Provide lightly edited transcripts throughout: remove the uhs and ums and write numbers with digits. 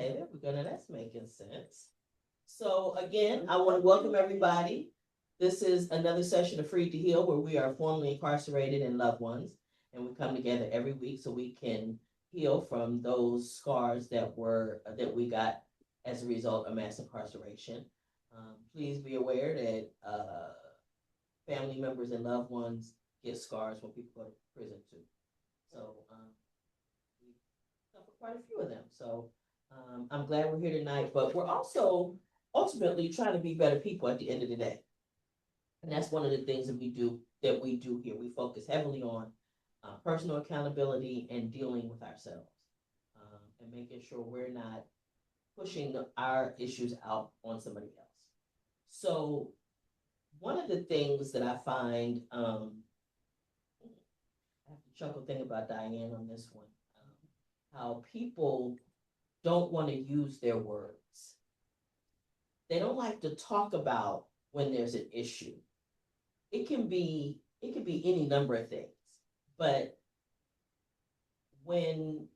Okay, there we go. Now that's making sense. So again, I want to welcome everybody. This is another session of Free to Heal where we are formerly incarcerated and loved ones. And we come together every week so we can heal from those scars that we got as a result of mass incarceration. Please be aware that family members and loved ones get scars when people go to prison too. So we suffer quite a few of them. So I'm glad we're here tonight, but we're also ultimately trying to be better people at the end of the day. And that's one of the things that we do here. We focus heavily on personal accountability and dealing with ourselves, and making sure we're not pushing our issues out on somebody else. So one of the things that I find, I have to chuckle think about Diane on this one, how people don't want to use their words. They don't like to talk about when there's an issue. It can be any number of things, but when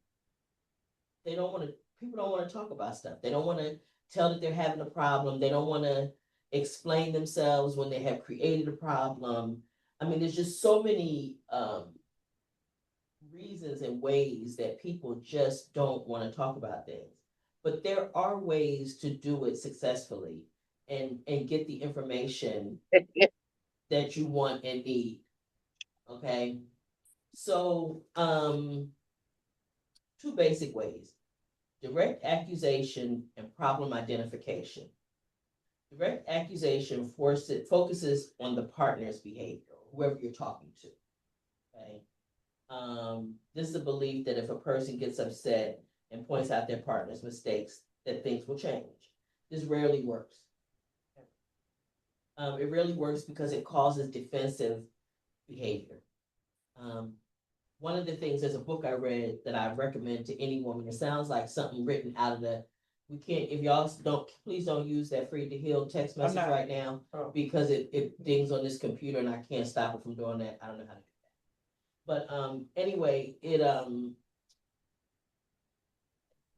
they don't want to, people don't want to talk about stuff. They don't want to tell that they're having a problem. They don't want to explain themselves when they have created a problem. I mean, there's just so many reasons and ways that people just don't want to talk about things. But there are ways to do it successfully and get the information that you want and need. Okay. So two basic ways: direct accusation and problem identification. Direct accusation focuses on the partner's behavior, whoever you're talking to. Okay. This is a belief that if a person gets upset and points out their partner's mistakes, that things will change. This rarely works. It rarely works because it causes defensive behavior. One of the things, there's a book I read that I recommend to any woman. It sounds like something written out of we can't, if y'all don't, please don't use that Free to Heal text message right now, because it dings on this computer and I can't stop it from doing that. I don't know how to do that. But anyway,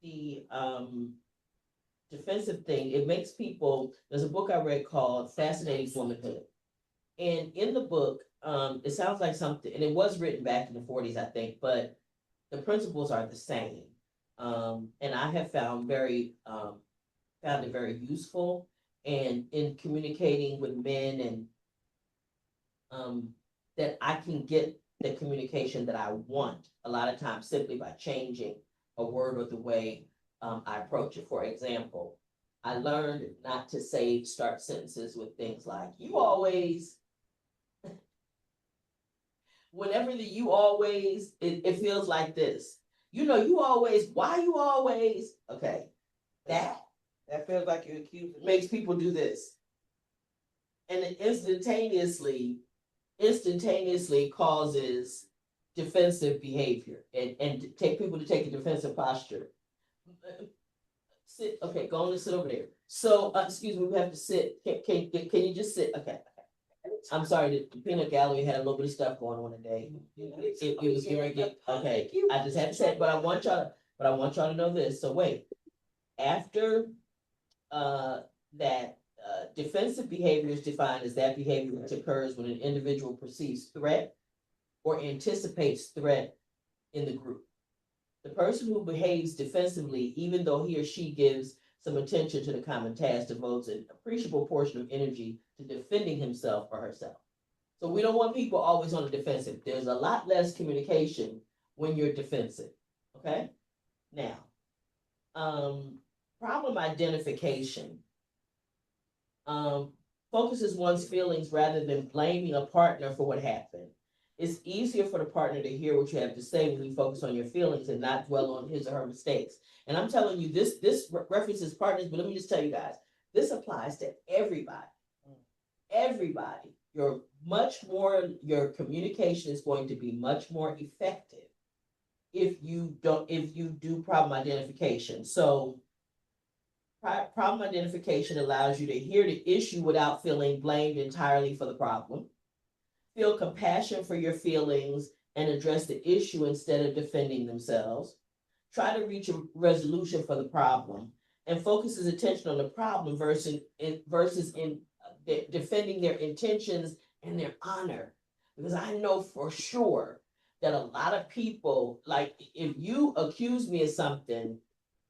the defensive thing, it makes people, there's a book I read called Fascinating Womanhood. And in the book, it sounds like something, and it was written back in the 40s, I think, but the principles are the same. And I have found found it very useful, and in communicating with men, and that I can get the communication that I want a lot of times simply by changing a word or the way I approach it. For example, I learned not to start sentences with things like, you always, whenever you always, it feels like this. You always, why you always, okay, that feels like you're accusing. Makes people do this. And it instantaneously causes defensive behavior and take people to take a defensive posture. Sit, okay, go on and sit over there. So, excuse me, we have to sit. Can you just sit? Okay. I'm sorry, the peanut gallery had a little bit of stuff going on today. It was going to get, okay. I just had to say it, but I want y'all to know this. So wait, after that defensive behavior is defined as that behavior which occurs when an individual perceives threat or anticipates threat in the group. The person who behaves defensively, even though he or she gives some attention to the common task, devotes an appreciable portion of energy to defending himself or herself. So we don't want people always on the defensive. There's a lot less communication when you're defensive. Okay? Now, problem identification focuses one's feelings rather than blaming a partner for what happened. It's easier for the partner to hear what you have to say when you focus on your feelings and not dwell on his or her mistakes. And I'm telling you, this references partners, but let me just tell you guys, this applies to everybody. Everybody. Your communication is going to be much more effective if you do problem identification. So problem identification allows you to hear the issue without feeling blamed entirely for the problem, feel compassion for your feelings, and address the issue instead of defending themselves, try to reach a resolution for the problem and focus his attention on the problem versus defending their intentions and their honor. Because I know for sure that a lot of people, like, if you accuse me of something,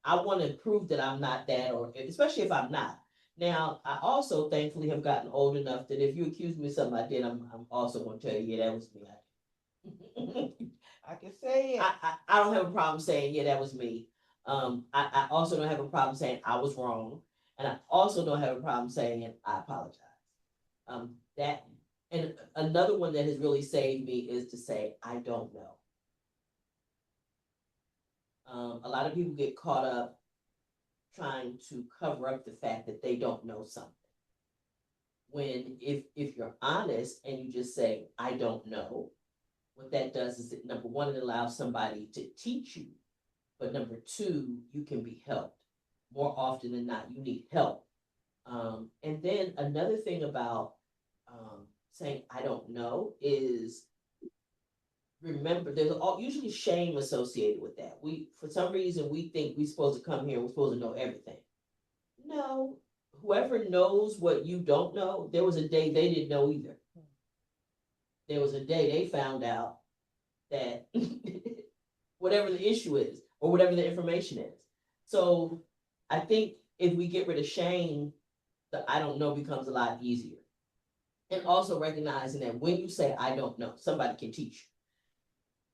I want to prove that I'm not that, or especially if I'm not. Now, I also thankfully have gotten old enough that if you accuse me of something I did, I'm also going to tell you, yeah, that was me. I can say it. I don't have a problem saying, yeah, that was me. I also don't have a problem saying I was wrong. And I also don't have a problem saying I apologize. That and another one that has really saved me is to say, I don't know. A lot of people get caught up trying to cover up the fact that they don't know something. When if you're honest and you just say, I don't know, what that does is that, number one, it allows somebody to teach you. But number two, you can be helped. More often than not, you need help. And then another thing about saying I don't know is, remember, there's usually shame associated with that. We, for some reason, we think we're supposed to come here, we're supposed to know everything. No, whoever knows what you don't know, there was a day they didn't know either. There was a day they found out that whatever the issue is or whatever the information is. So I think if we get rid of shame, the I don't know becomes a lot easier. And also recognizing that when you say I don't know, somebody can teach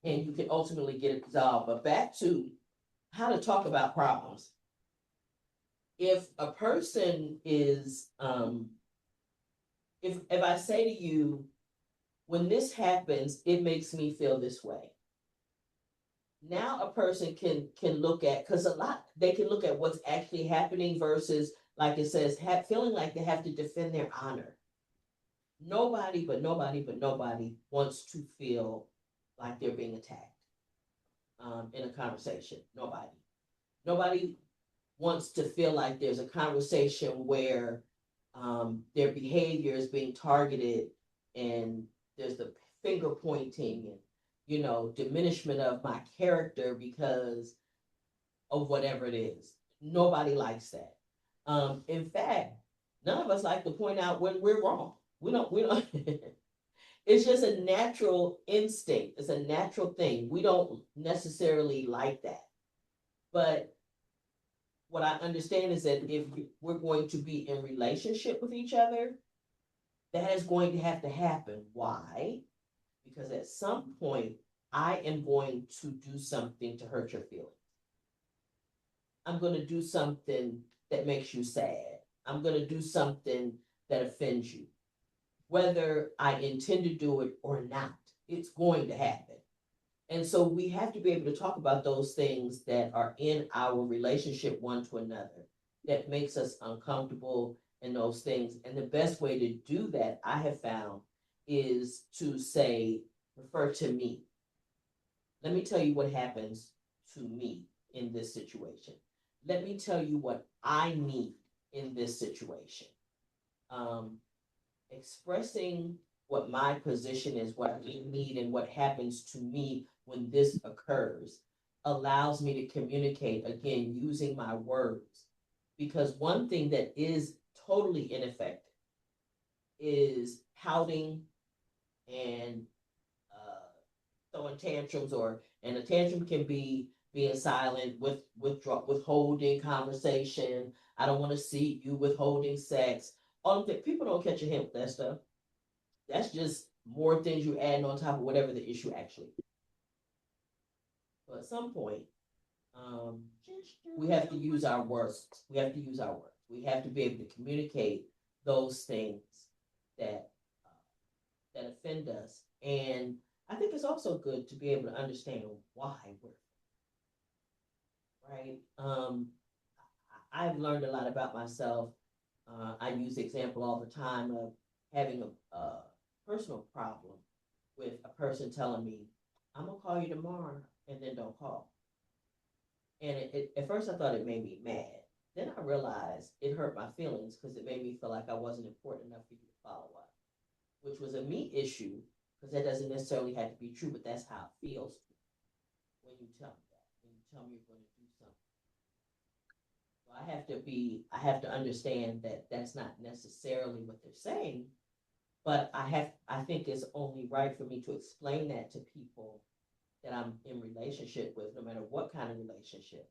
you and you can ultimately get it resolved. But back to how to talk about problems. If a person is, if I say to you, when this happens, it makes me feel this way. Now a person can look at, because a lot they can look at what's actually happening versus, like it says, feeling like they have to defend their honor. Nobody wants to feel like they're being attacked in a conversation. Nobody wants to feel like there's a conversation where their behavior is being targeted and there's the finger pointing and, diminishment of my character because of whatever it is. Nobody likes that. In fact, none of us like to point out when we're wrong. We don't. It's just a natural instinct. It's a natural thing. We don't necessarily like that. But what I understand is that if we're going to be in relationship with each other, that is going to have to happen. Why? Because at some point, I am going to do something to hurt your feelings. I'm going to do something that makes you sad. I'm going to do something that offends you. Whether I intend to do it or not, it's going to happen. And so we have to be able to talk about those things that are in our relationship one to another that makes us uncomfortable and those things. And the best way to do that, I have found, is to say, refer to me. Let me tell you what happens to me in this situation. Let me tell you what I need in this situation. Expressing what my position is, what I need, and what happens to me when this occurs allows me to communicate again using my words. Because one thing that is totally ineffective is pouting and throwing tantrums, and a tantrum can be being silent, withholding conversation. I don't want to see you withholding sex. All the people don't catch a hint with that stuff. That's just more things you add on top of whatever the issue actually is. So at some point, we have to use our words. We have to use our words. We have to be able to communicate those things that that offend us. And I think it's also good to be able to understand why we're right. I've learned a lot about myself. I use the example all the time of having a personal problem with a person telling me, I'm gonna call you tomorrow, and then don't call. And at first I thought it made me mad. Then I realized it hurt my feelings because it made me feel like I wasn't important enough for you to follow up, which was a me issue because that doesn't necessarily have to be true, but that's how it feels when you tell me that. and you tell me you're gonna do something. So I have to understand that that's not necessarily what they're saying, but I think it's only right for me to explain that to people that I'm in relationship with, no matter what kind of relationship,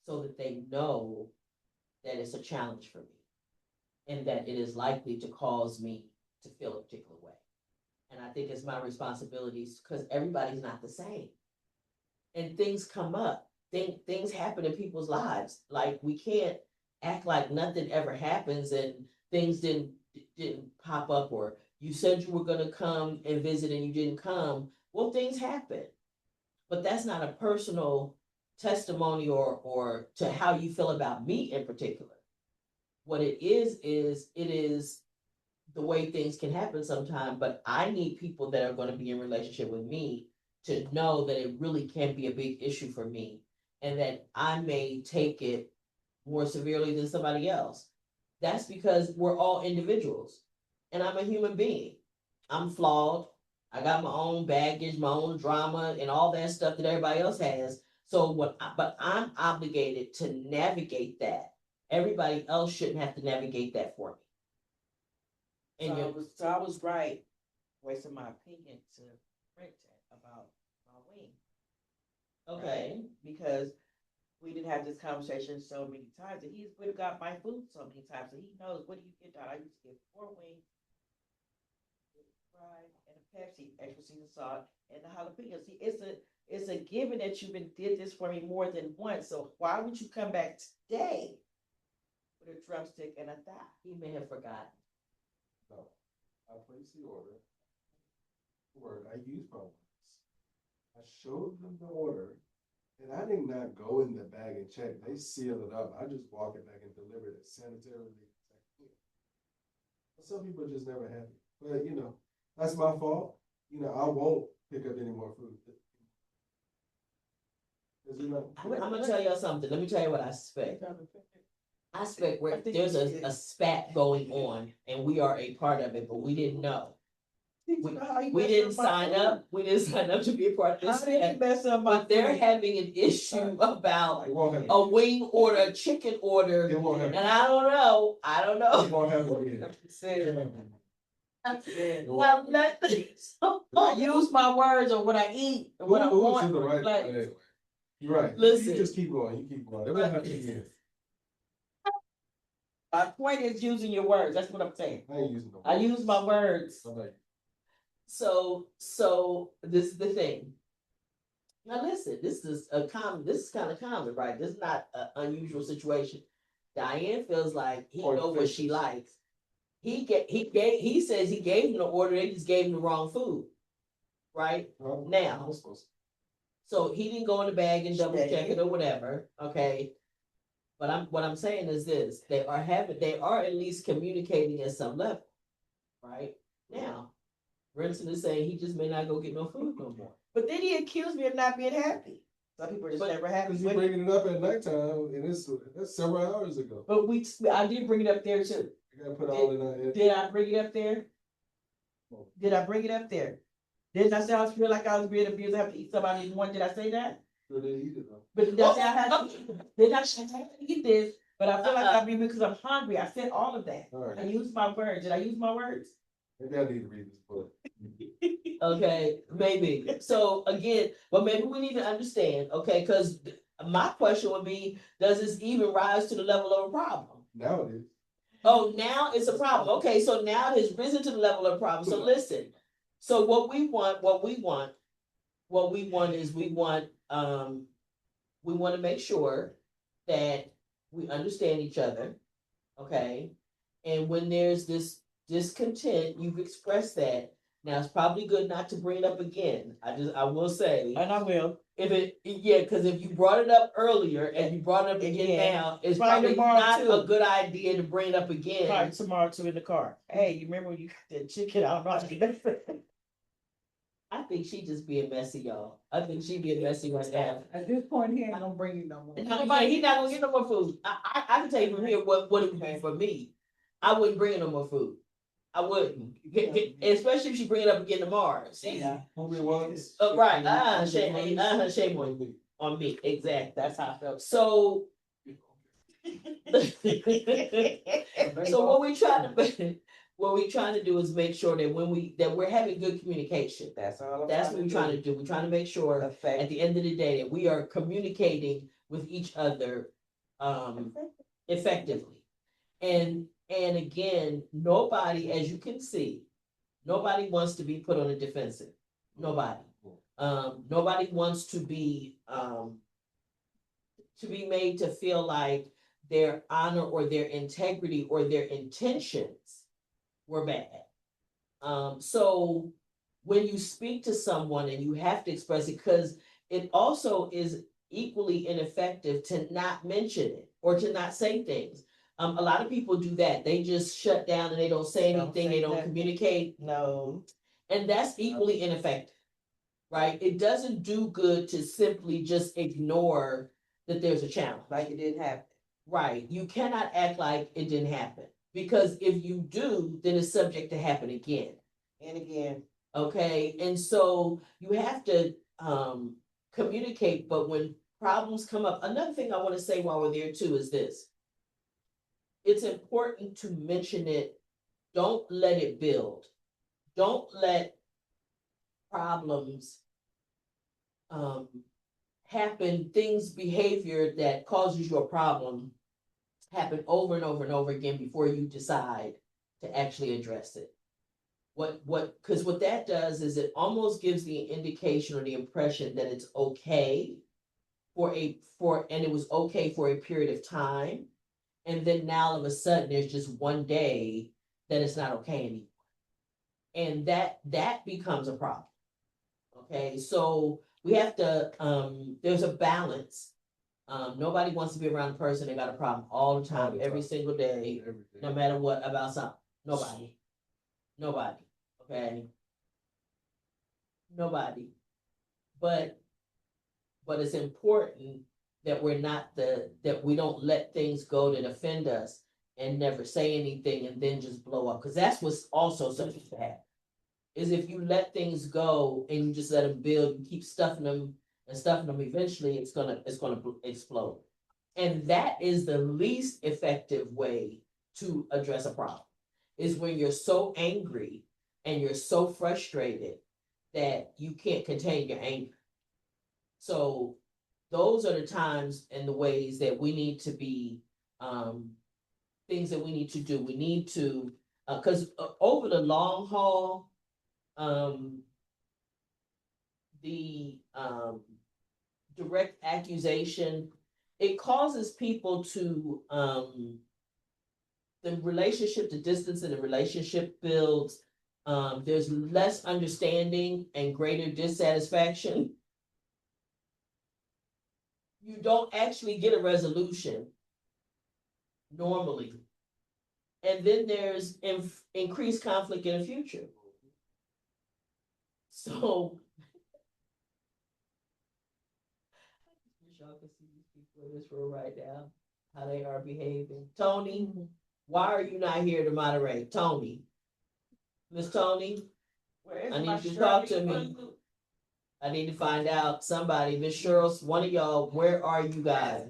so that they know that it's a challenge for me and that it is likely to cause me to feel a particular way. And I think it's my responsibilities because everybody's not the same. And things come up, things happen in people's lives. Like we can't act like nothing ever happens and things didn't pop up, or you said you were gonna come and visit and you didn't come. Well, things happen. But that's not a personal testimony or to how you feel about me in particular. What it is it is the way things can happen sometimes, but I need people that are going to be in relationship with me to know that it really can be a big issue for me and that I may take it more severely than somebody else. That's because we're all individuals and I'm a human being. I'm flawed. I got my own baggage, my own drama, and all that stuff that everybody else has. So but I'm obligated to navigate that. Everybody else shouldn't have to navigate that for me. And So I was right, voicing my opinion to Brent about my wing. okay. Right? Because we didn't have this conversation so many times, and he's would have got my food so many times, so he knows what do you get out. I used to get 4 wings, fried, and a Pepsi, extra seasoned salt, and the jalapeno. See, it's a given that you've been did this for me more than once. So why would you come back today with a drumstick and a thigh? He may have forgotten. No, I placed the order. Word, I used my words. I showed them the order, and I did not go in the bag and check. They seal it up. I just walk it back and deliver it sanitarily. Some people just never happy. But that's my fault. I won't pick up any more food. I'm gonna tell y'all something. Let me tell you what I suspect. I suspect there's a spat going on, and we are a part of it, but we didn't know. We didn't sign up. We didn't sign up to be a part of this. How did he mess up my But they're food? having an issue about It won't happen. a wing order, a chicken order, It won't and happen. I don't know. It won't happen again. Well, nothing. I use my words or what I eat or what I Who's want. in the right? Like, Anyway, you're right. Listen. You just keep going. You keep going. It won't happen again. my point is using your words. That's what I'm saying. I ain't using no. I use my words. I'm like, So this is the thing. Now listen, this is kind of common, right? This is not an unusual situation. Diane feels like he knows what she likes. He says he gave him the order, they just gave him the wrong food. Right? oh, Now. I'm supposed to. So he didn't go in the bag and double check it or whatever. Okay. But what I'm saying is this: they are at least communicating at some level, right? Now, Brinson is saying he just may not go get no food no more. But then he accused me of not being happy. Some people are just never happy. Because you're bringing it up at nighttime, and that's several hours ago. But I did bring it up there too. You gotta put all in that. Did I bring it up there? Did I bring it up there? Didn't I say I feel like I was being abused? I have to eat somebody in one. Did I say that? Sure did eat it though. But did I say I had to? Did I say I had to eat this? But I feel like I'm being because I'm hungry. I said all of that. All right. I used my words. Did I use my words? Maybe I need to read this book. Okay, maybe. So again, but maybe we need to understand, okay, because my question would be, does this even rise to the level of a problem? Now it is. Oh, now it's a problem. Okay, so now it has risen to the level of a problem. So listen. So what we want is we want to make sure that we understand each other, okay? And when there's this discontent, you've expressed that. Now it's probably good not to bring it up again. I will say, And I will. Because if you brought it up earlier and you brought it up again now, it's probably not a good idea to bring it up again. Probably tomorrow too in the car. Hey, you remember when you got that chicken? I don't know how to do that. I think she just being messy, y'all. I think she being messy right now. At this point, he ain't gonna bring you no more. He's not gonna get no more food. I can tell you from here what it would be for me. I wouldn't bring her no more food. I wouldn't, especially if she bring it up again tomorrow. See? Yeah. Hungry ones. Right. Shame on you. on me, exactly. That's how I felt. So, so what we trying to do is make sure that that we're having good communication. That's all. That's what we're trying to do. We're trying to make sure at the end of the day that we are communicating with each other effectively. And again, nobody, as you can see, nobody wants to be put on the defensive. Nobody. Nobody wants to be made to feel like their honor or their integrity or their intentions were bad. So when you speak to someone and you have to express it, because it also is equally ineffective to not mention it or to not say things. A lot of people do that. They just shut down and they don't say anything. They don't communicate. No. And that's equally ineffective, right? It doesn't do good to simply just ignore that there's a challenge. Like it didn't happen. Right. You cannot act like it didn't happen. Because if you do, then it's subject to happen again. And again. Okay. And so you have to communicate, but when problems come up, another thing I want to say while we're there too is this. It's important to mention it. Don't let it build. Don't let problems happen, behavior that causes you a problem happen over and over and over again before you decide to actually address it. Because what that does is it almost gives the indication or the impression that it's okay and it was okay for a period of time. And then now all of a sudden there's just one day that it's not okay anymore. And that becomes a problem. Okay, so we have to, there's a balance. Nobody wants to be around a person that got a problem all the time, every single day, no matter what, about something. Nobody. Okay. Nobody. But it's important that that we don't let things go that offend us and never say anything and then just blow up. Because that's what's also supposed to happen. Is if you let things go and you just let them build, you keep stuffing them, eventually it's gonna explode. And that is the least effective way to address a problem, is when you're so angry and you're so frustrated that you can't contain your anger. So those are the times and the ways that we need to be, things that we need to do. We need to, because over the long haul, the direct accusation, it causes people to the distance in the relationship builds. There's less understanding and greater dissatisfaction. You don't actually get a resolution normally. And then there's increased conflict in the future. So, I wish y'all could see these people in this room right now, how they are behaving. Tony, why are you not here to moderate? Tony, Miss Tony, I need you to talk to me. I need to find out somebody, Miss Cheryl, one of y'all, where are you guys?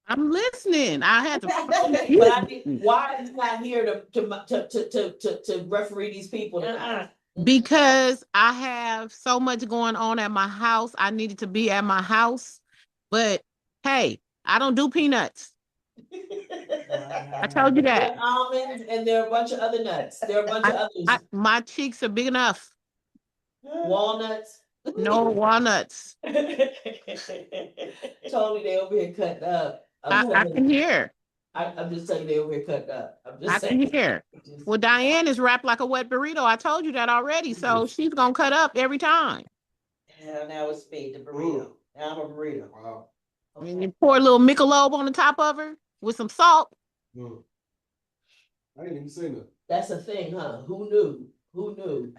I'm listening. I had to. Why are you not here to referee these people? Because I have so much going on at my house. I needed to be at my house. But hey, I don't do peanuts. I told you that. There are almonds and there are a bunch of other nuts. There are a bunch of others. My cheeks are big enough. Walnuts. No walnuts. Tony, they over here cutting up. I can hear. I'm just telling you, they over here cutting up. I can hear. Well, Diane is wrapped like a wet burrito. I told you that already. So she's going to cut up every time. Yeah, now it's me, the burrito. Now I'm a burrito. Wow. Okay. And you pour a little Michelob on the top of her with some salt. I didn't even say nothing. That's a thing, huh? Who knew?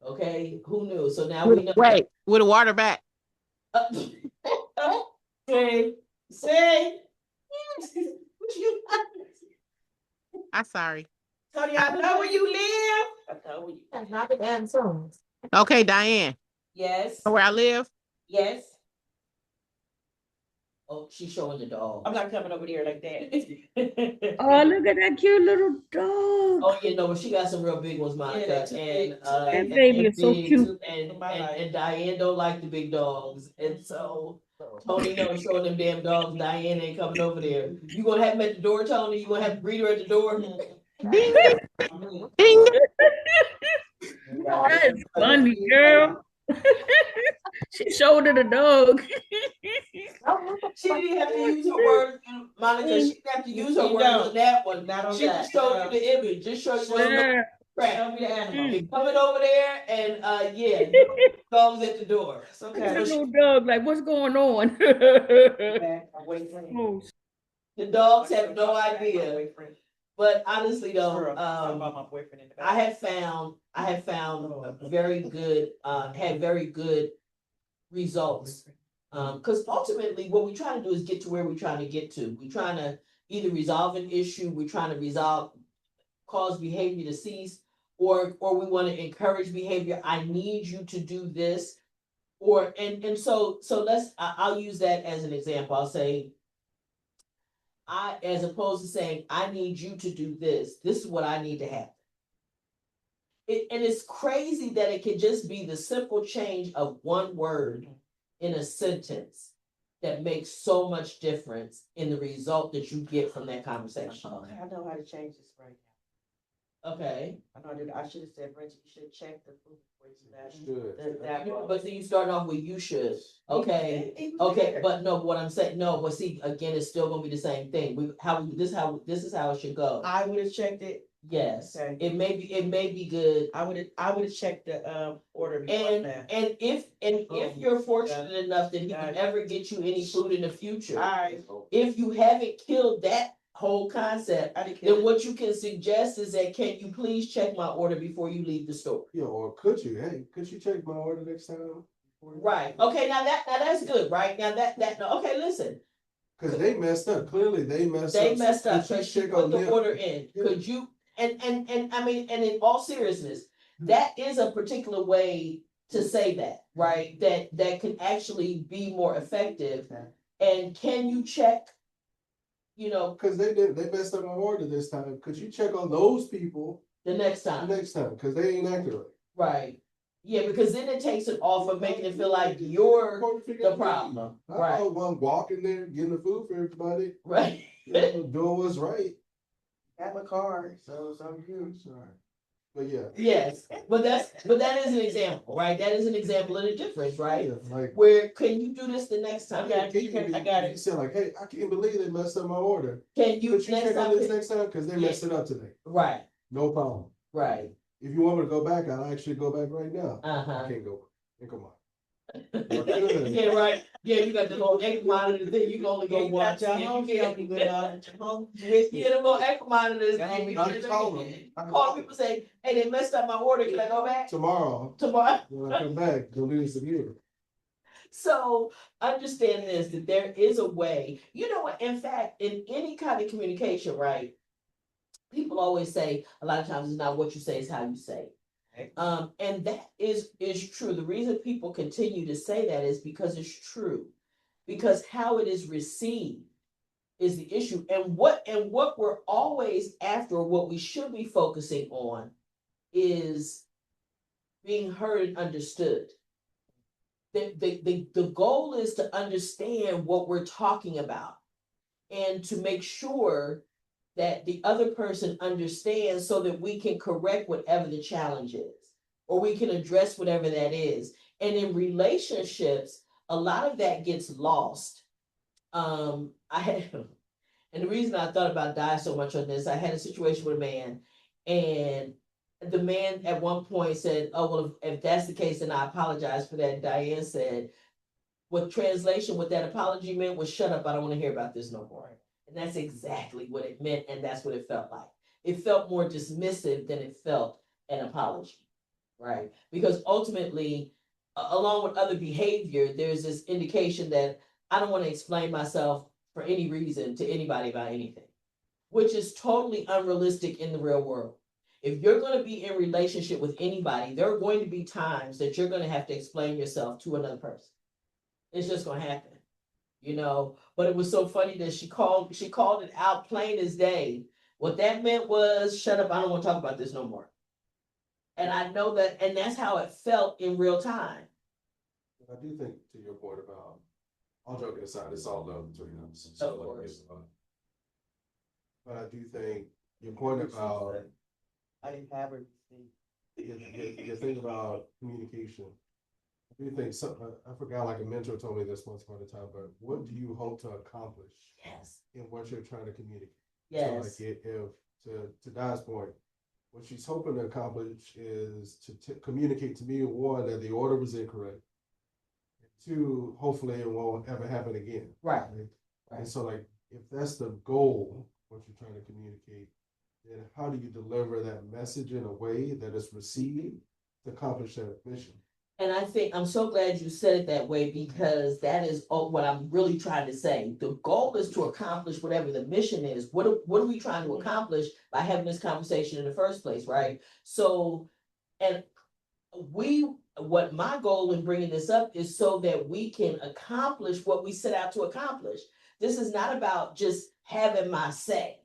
Okay, who knew? So now we know. Wait, with a water back. Say. I'm sorry. Tony, I know where you live. I know where you live. That's not the damn songs. Okay, Diane. Yes. Know where I live? Yes. Oh, she's showing the dog. I'm not coming over there like that. Oh, look at that cute little dog. Oh yeah, no, but she got some real big ones, Monica, Yeah, too and big, uh, That and, baby and is so big, cute. and Diane don't like the big dogs, and so Tony knows showing them damn dogs. Diane ain't coming over there. You gonna have him at the door, Tony? You gonna have to greet her at the door? Ding, ding. That's funny, girl. She showed her the dog. She didn't have to use her words, Monica. She didn't have to use her You words don't. on that one. Not on She that. just showed you the image. Just showed you what Yeah. crap. Show me the animal. They coming over there, and yeah, dogs at the door. It's Look at okay. the little dog. Like, what's going on? Back, I'm waiting for him. Oh, The dogs have no idea. But honestly, though, About my boyfriend in the back. I have found very good, had very good results. Because ultimately, what we're trying to do is get to where we're trying to get to. We're trying to either resolve an issue, we're trying to cause behavior to cease, or we want to encourage behavior. I need you to do this, so I'll use that as an example. I'll say, as opposed to saying, I need you to do this. This is what I need to happen. And it's crazy that it can just be the simple change of one word in a sentence that makes so much difference in the result that you get from that conversation. Okay, I know how to change this right now. Okay. I know I should have said, Bridget, you should check the food before you that. Should. But then you start off with you should. Okay. Okay, but no, what I'm saying, no, but see, again, it's still gonna be the same thing. This is how it should go. I would have checked it. Yes, Okay. it may be good. I would have checked the order before And that. if you're fortunate enough that he can ever get you any food in the future, I if you haven't killed that whole concept, didn't then what you can suggest is that, can you please check my order before you leave the store? Yeah, or could you? Hey, could you check my order next time? Right. Okay. Now that's good. Right. Now no, okay. Listen. Because they messed up. Clearly, they messed up. They messed up. Could you So she check put on the them? order in. Yeah. Could you? And I mean, and in all seriousness, that is a particular way to say that, right? That can actually be more effective. And can you check? You know, Because they messed up my order this time. Could you check on those people the next the time. next time? Because they ain't accurate. Right. Yeah, because then it takes it off of making it feel like you're the problem. Right. I was walking there getting the food for everybody. Right. Doing what's right. have a car, so I'm good. Sorry. But yeah. Yes. But that is an example, right? That is an example of the difference, right? Yeah, like, Where can you do this the next time? Okay. I got it. You said like, hey, I can't believe they messed up my order. Can you Could you next check on time? this next time? Because they messed it up today. Right, No problem. right. If you want me to go back, I'll actually go back right now. Uh-huh. I can't go. Hey, come on. Yeah, right. Yeah, you got the little egg monitor thing. You can only go once. Your Yeah, home you help you with home with Yeah, the little egg monitors. Yeah, You I call them. call people, say, hey, they messed up my order. Can I go back Tomorrow, tomorrow? when I come back, they'll do this again. So understand this, that there is a way, you know what, in fact, in any kind of communication, right? People always say, a lot of times it's not what you say, it's how you say it. And that is true. The reason people continue to say that is because it's true. Because how it is received is the issue. And what we're always after, what we should be focusing on, is being heard and understood. The goal is to understand what we're talking about and to make sure that the other person understands, so that we can correct whatever the challenge is, or we can address whatever that is. And in relationships, a lot of that gets lost. And the reason I thought about Di so much on this, I had a situation with a man, and the man at one point said, oh, well, if that's the case, then I apologize for that. And Diane said, what that apology meant was, shut up, I don't want to hear about this no more. And that's exactly what it meant, and that's what it felt like. It felt more dismissive than it felt an apology, right? Because ultimately, along with other behavior, there's this indication that I don't want to explain myself for any reason to anybody about anything, which is totally unrealistic in the real world. If you're going to be in relationship with anybody, there are going to be times that you're going to have to explain yourself to another person. It's just going to happen. you know, but it was so funny that she called it out plain as day. What that meant was, shut up, I don't want to talk about this no more. And I know that, and that's how it felt in real time. I do think, to your point about, all joking aside, it's all love between us. Of course. But I do think your point about, I didn't have her. your thing about communication. I do think I forgot, like a mentor told me this once upon a time, but what do you hope to accomplish Yes. in what you're trying to communicate? Yes. So like if to Di's point, what she's hoping to accomplish is to communicate to me, one, that the order was incorrect. And two, hopefully it won't ever happen again. Right. And so like, if that's the goal, what you're trying to communicate, then how do you deliver that message in a way that is received to accomplish that mission? And I think I'm so glad you said it that way, because that is what I'm really trying to say. The goal is to accomplish whatever the mission is. What are we trying to accomplish by having this conversation in the first place, right? So, and what my goal in bringing this up is so that we can accomplish what we set out to accomplish. This is not about just having my say,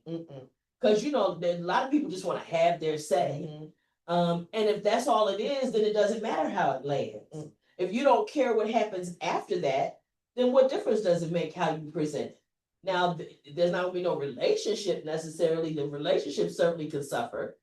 because you know, a lot of people just want to have their say. And if that's all it is, then it doesn't matter how it lands. If you don't care what happens after that, then what difference does it make how you present it? Now, there's not going to be no relationship necessarily. The relationship certainly can suffer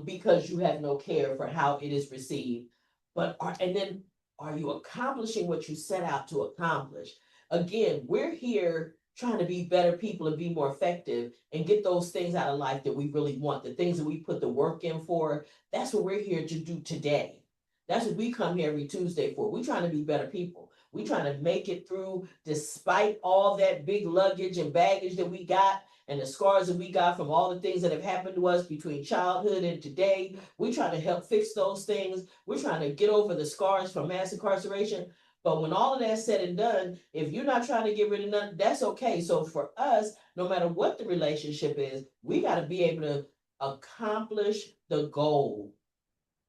because you have no care for how it is received. But are you accomplishing what you set out to accomplish? Again, we're here trying to be better people and be more effective and get those things out of life that we really want, the things that we put the work in for. That's what we're here to do today. That's what we come here every Tuesday for. We're trying to be better people. We're trying to make it through despite all that big luggage and baggage that we got and the scars that we got from all the things that have happened to us between childhood and today. We're trying to help fix those things. We're trying to get over the scars from mass incarceration. But when all of that's said and done, if you're not trying to get rid of nothing, that's okay. So for us, no matter what the relationship is, we got to be able to accomplish the goal.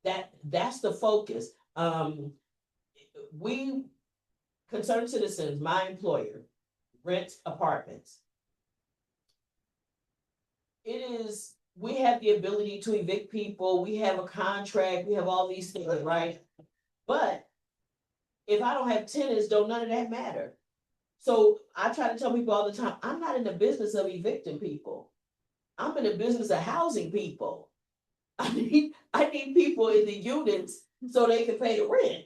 That's the focus. We, Concerned Citizens, my employer, rents apartments. We have the ability to evict people. We have a contract. We have all these things, right? But if I don't have tenants, don't none of that matter. So I try to tell people all the time, I'm not in the business of evicting people. I'm in the business of housing people. I need people in the units so they can pay the rent,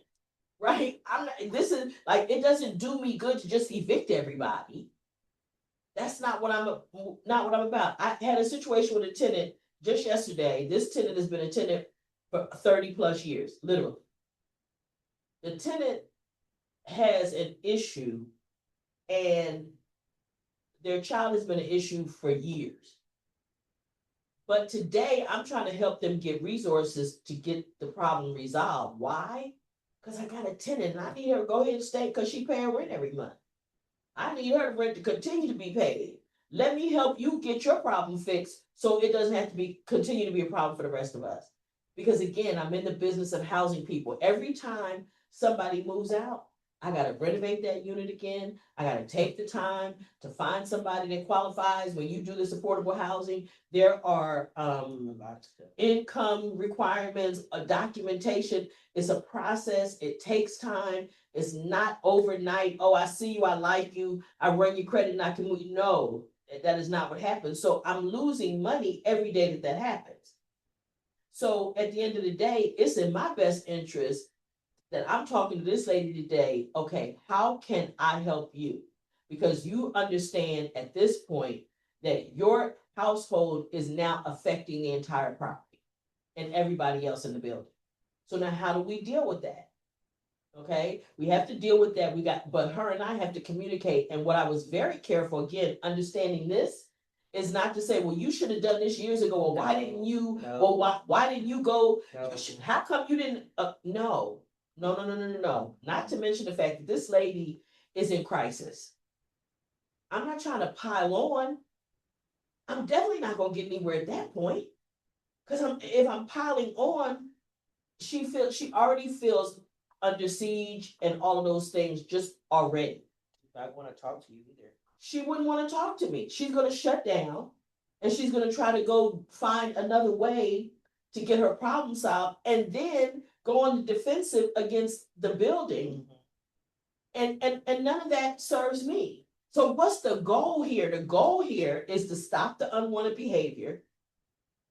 right? This is like, it doesn't do me good to just evict everybody. That's not what I'm about. I had a situation with a tenant just yesterday. This tenant has been a tenant for 30 plus years, literally. The tenant has an issue and their child has been an issue for years. But today I'm trying to help them get resources to get the problem resolved. Why? Because I got a tenant and I need her to go ahead and stay because she paying rent every month. I need her rent to continue to be paid. Let me help you get your problem fixed so it doesn't have to continue to be a problem for the rest of us. Because again, I'm in the business of housing people. Every time somebody moves out, I got to renovate that unit again. I got to take the time to find somebody that qualifies. When you do this affordable housing, there are income requirements, a documentation. It's a process. It takes time. It's not overnight. Oh, I see you. I like you. I run your credit and I can move. No, that is not what happens. So I'm losing money every day that happens. So at the end of the day, it's in my best interest that I'm talking to this lady today. Okay, how can I help you? Because you understand at this point that your household is now affecting the entire property and everybody else in the building. So now how do we deal with that? Okay, we have to deal with that. But her and I have to communicate. And what I was very careful, again, understanding this is not to say, well, you should have done this years ago. Well, why didn't you? No. Well, why didn't you go? No. How come you didn't? No. Not to mention the fact that this lady is in crisis. I'm not trying to pile on. I'm definitely not going to get anywhere at that point. Because if I'm piling on, she already feels under siege and all of those things just already. not want to talk to you either. She wouldn't want to talk to me. She's going to shut down and she's going to try to go find another way to get her problem solved and then go on the defensive against the building. And none of that serves me. So what's the goal here? The goal here is to stop the unwanted behavior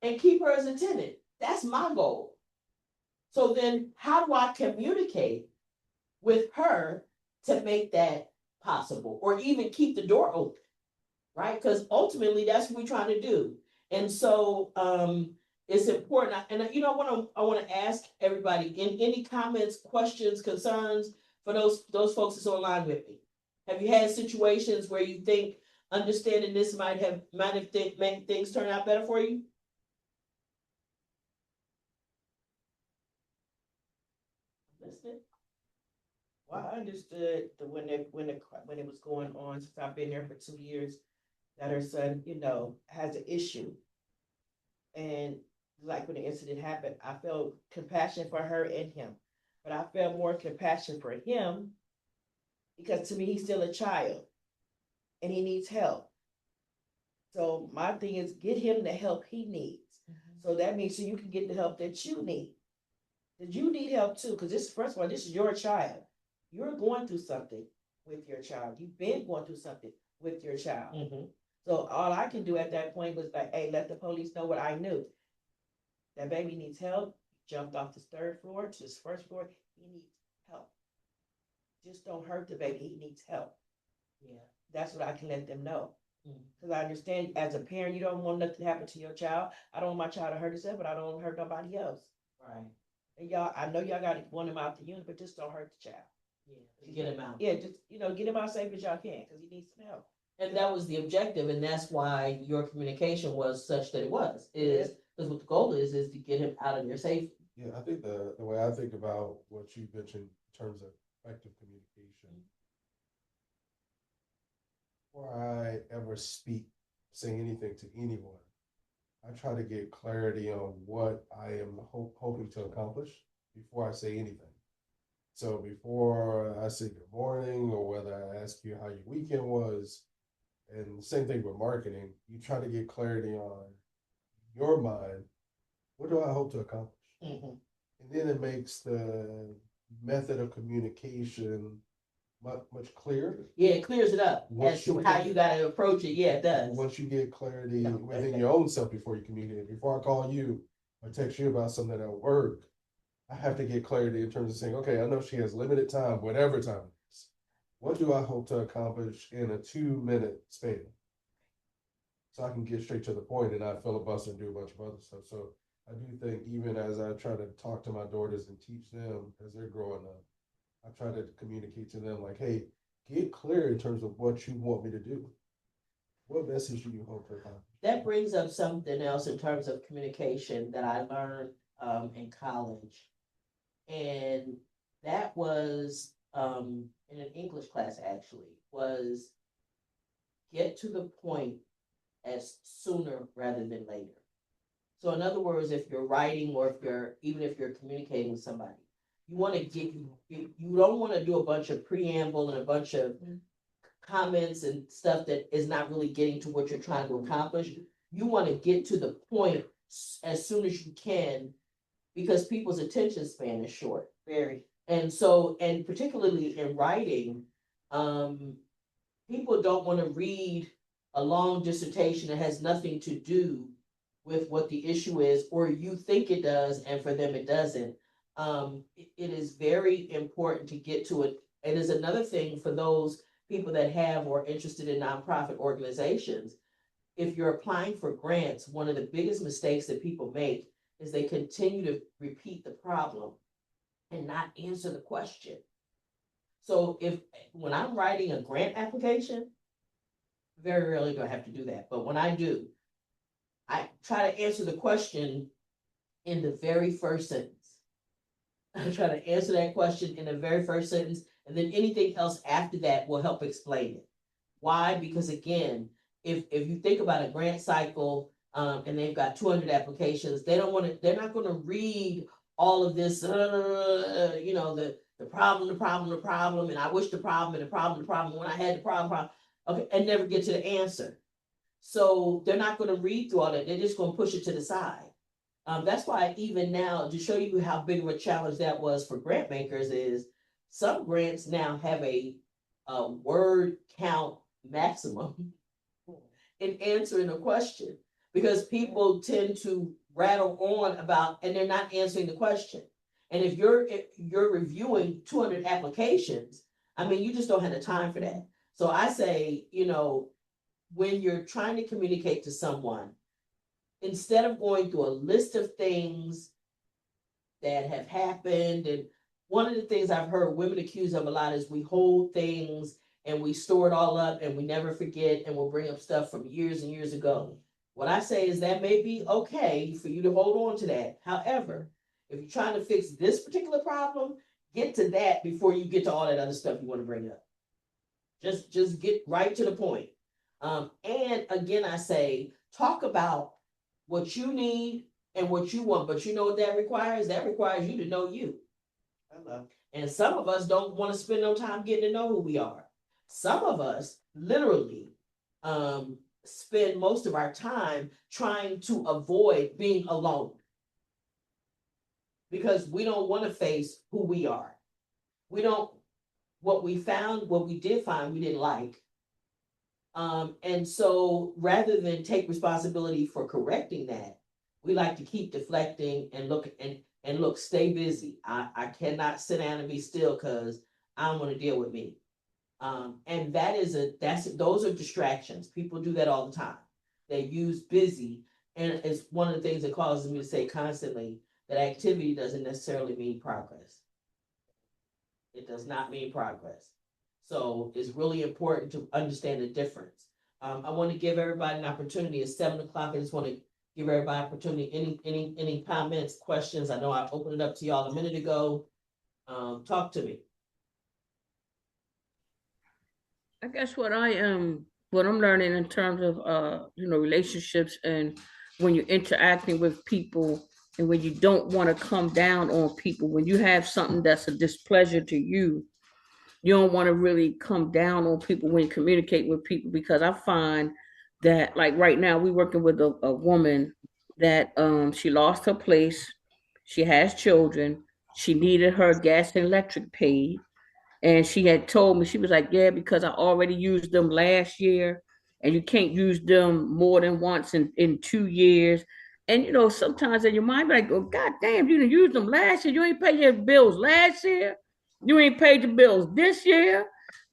and keep her as a tenant. That's my goal. So then how do I communicate with her to make that possible or even keep the door open, right? Because ultimately that's what we're trying to do. And so it's important. And you know, I want to ask everybody in any comments, questions, concerns for those folks that's online with me. Have you had situations where you think understanding this might have made things turn out better for you? Listening. Well, I understood when it was going on, since I've been there for 2 years, that her son, has an issue. And like when the incident happened, I felt compassion for her and him. But I felt more compassion for him because to me, he's still a child and he needs help. So my thing is get him the help he needs. So that means so you can get the help that you need. That you need help too, because first of all, this is your child. You're going through something with your child. You've been going through something with your child. So all I can do at that point was like, hey, let the police know what I knew. That baby needs help. He jumped off this 3rd floor to this 1st floor. He needs help. Just don't hurt the baby. He needs help. Yeah. That's what I can let them know. Because I understand as a parent, you don't want nothing to happen to your child. I don't want my child to hurt himself, but I don't want to hurt nobody else. Right. And y'all, I know y'all got to want him out the unit, but just don't hurt the child. Yeah. Get him out. Yeah, just, get him out safe as y'all can, because he needs some help. And that was the objective, and that's why your communication was such that it was. Because what the goal is to get him out of there safe. Yeah, I think the way I think about what you mentioned in terms of effective communication, before I ever say anything to anyone, I try to get clarity on what I am hoping to accomplish before I say anything. So before I say good morning or whether I ask you how your weekend was, and the same thing with marketing, you try to get clarity on your mind. What do I hope to accomplish? And then it makes the method of communication much clearer. Yeah, it clears it up as to how you got to approach it. Yeah, it does. Once you get clarity within your own self before you communicate, before I call you or text you about something at work, I have to get clarity in terms of saying, okay, I know she has limited time, whatever time it is. What do I hope to accomplish in a 2-minute span? So I can get straight to the point and not filibuster and do a bunch of other stuff. So I do think even as I try to talk to my daughters and teach them as they're growing up, I try to communicate to them like, hey, get clear in terms of what you want me to do. What message do you hope to accomplish? That brings up something else in terms of communication that I learned in college. And that was in an English class actually, was get to the point as sooner rather than later. So in other words, if you're writing or even if you're communicating with somebody, you want to you don't want to do a bunch of preamble and a bunch of comments and stuff that is not really getting to what you're trying to accomplish. You want to get to the point as soon as you can, because people's attention span is short. Very. And so, and particularly in writing, people don't want to read a long dissertation that has nothing to do with what the issue is, or you think it does, and for them it doesn't. It is very important to get to it. And is another thing for those people that have or interested in nonprofit organizations. If you're applying for grants, one of the biggest mistakes that people make is they continue to repeat the problem and not answer the question. So when I'm writing a grant application, very rarely do I have to do that. But when I do, I try to answer the question in the very first sentence. I try to answer that question in the very first sentence, and then anything else after that will help explain it. Why? Because again, if you think about a grant cycle, and they've got 200 applications, they're not going to read all of this, the the problem, and I wish the problem, and the problem, when I had the problem, okay, and never get to the answer. So they're not going to read through all that. They're just going to push it to the side. That's why even now, to show you how big of a challenge that was for grant makers, is some grants now have a word count maximum in answering a question, because people tend to rattle on about, and they're not answering the question. And if you're reviewing 200 applications, I mean, you just don't have the time for that. So I say, when you're trying to communicate to someone, instead of going through a list of things that have happened, and one of the things I've heard women accused of a lot is we hold things and we store it all up and we never forget, and we'll bring up stuff from years and years ago. What I say is that may be okay for you to hold on to that. However, if you're trying to fix this particular problem, get to that before you get to all that other stuff you want to bring up. Just get right to the point. And again, I say, talk about what you need and what you want, but you know what that requires? That requires you to know you. Hello. And some of us don't want to spend no time getting to know who we are. Some of us literally spend most of our time trying to avoid being alone, because we don't want to face who we are. What we did find, we didn't like. And so rather than take responsibility for correcting that, we like to keep deflecting and look, stay busy. I cannot sit down and be still because I don't want to deal with me. And those are distractions. People do that all the time. They use busy, and it's one of the things that causes me to say constantly that activity doesn't necessarily mean progress. It does not mean progress. So it's really important to understand the difference. I want to give everybody an opportunity. It's 7:00. I just want to give everybody an opportunity. Any comments, questions? I know I opened it up to y'all a minute ago. Talk to me. I guess what I'm learning in terms of relationships, and when you're interacting with people, and when you don't want to come down on people, when you have something that's a displeasure to you, you don't want to really come down on people when you communicate with people, because I find that, like right now, we're working with a woman that she lost her place, she has children, she needed her gas and electric paid, and she had told me, she was like, yeah, because I already used them last year, and you can't use them more than once in 2 years. And sometimes in your mind, be like, oh, God damn, you didn't use them last year. You ain't paid your bills last year. You ain't paid the bills this year.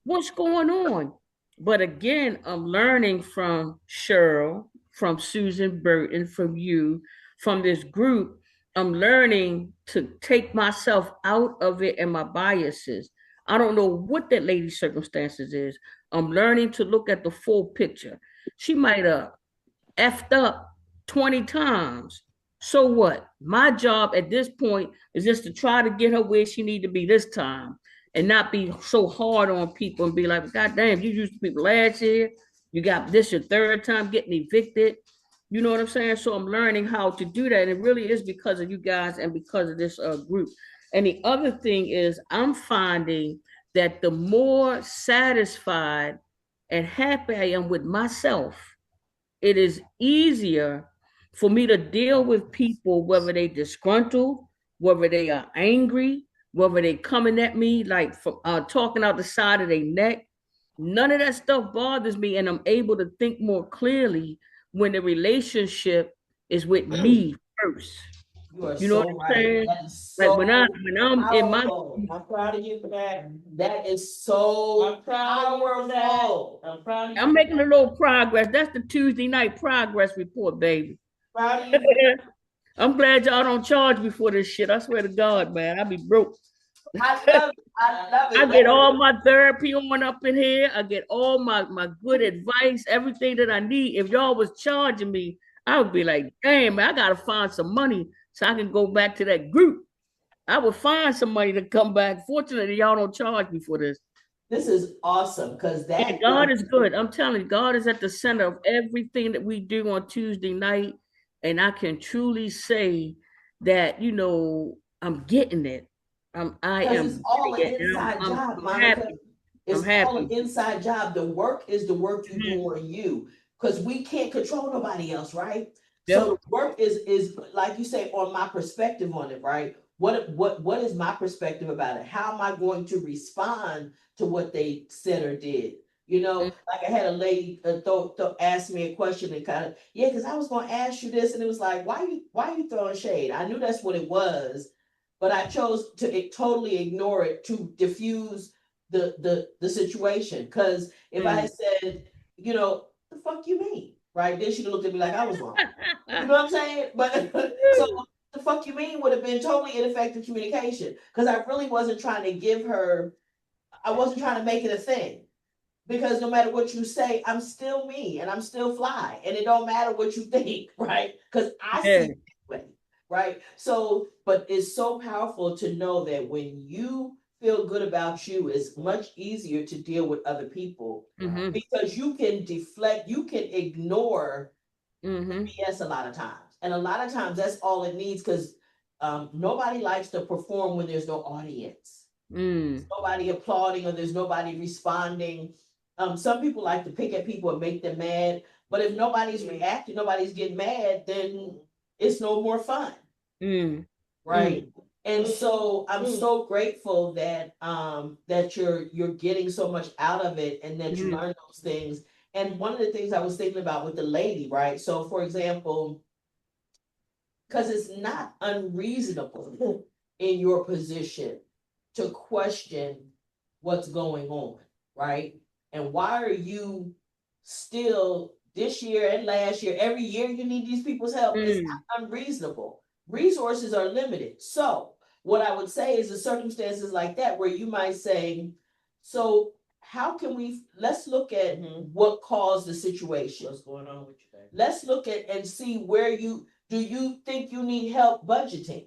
What's going on? But again, I'm learning from Cheryl, from Susan Burton, from you, from this group. I'm learning to take myself out of it and my biases. I don't know what that lady's circumstances is. I'm learning to look at the full picture. She might have effed up 20 times. So what? My job at this point is just to try to get her where she need to be this time, and not be so hard on people and be like, God damn, you used to people last year. You got this your third time getting evicted. You know what I'm saying? So I'm learning how to do that. And it really is because of you guys and because of this group. And the other thing is, I'm finding that the more satisfied and happy I am with myself, it is easier for me to deal with people, whether they disgruntled, whether they are angry, whether they coming at me like from talking out the side of their neck. None of that stuff bothers me, and I'm able to think more clearly when the relationship is with me first. You are You know what so I'm right. saying? That is Like so when I'm in my powerful. I'm proud of you for that. That is so powerful. I'm proud of you. I'm making a little progress. That's the Tuesday night progress report, baby. Proud of you. I'm glad y'all don't charge me for this shit. I swear to God, man, I be broke. I love it. I love it. I get all my therapy on up in here. I get all my good advice, everything that I need. If y'all was charging me, I would be like, damn, man, I gotta find some money so I can go back to that group. I would find some money to come back. Fortunately, y'all don't charge me for this. This is awesome because Yeah, God is good. I'm telling you, God is at the center of everything that we do on Tuesday night. And I can truly say that, I'm getting it. I Because it's am all an getting it, and inside job, I'm Monica. happy. I'm It's all an happy. inside job. The work is the work you do Mhm. on you. Because we can't control nobody else, right? So Yep. the work is like you say, on my perspective on it, right? What is my perspective about it? How am I going to respond to what they said or did? You know, Mm, like I had a lady ask me a question and kind of, yeah, because I was going to ask you this, and it was like, why you throwing shade? I knew that's what it was, but I chose to totally ignore it to diffuse the situation. Because if I mm. had said, you know, the fuck you mean, right? Then she'd have looked at me like I was wrong. You know what I'm saying? But so the fuck you mean would have been totally ineffective communication because I really wasn't trying to give her. I wasn't trying to make it a thing because no matter what you say, I'm still me and I'm still fly, and it don't matter what you think, right? Because I see Yeah. it that way, right? So, but it's so powerful to know that when you feel good about you, it's much easier to deal with other people Mm-hmm. because you can deflect, you can ignore Mm-hmm. BS a lot of times, and a lot of times that's all it needs because nobody likes to perform when there's no audience, Mm. nobody applauding, or there's nobody responding. Some people like to pick at people and make them mad, but if nobody's reacting, nobody's getting mad, then it's no more fun, Mm. right? Mm. And so I'm so grateful that that you're getting so much out of it and that you Mm. learn those things. And one of the things I was thinking about with the lady, right? So for example, because it's not unreasonable in your position to question what's going on, right? And why are you still this year and last year, every year you need these people's help? It's Mm. not unreasonable. Resources are limited. So, what I would say is the circumstances like that where you might say, so how can we let's look at what caused the situation. What's going on with you, baby? Let's look at and see where you do you think you need help budgeting?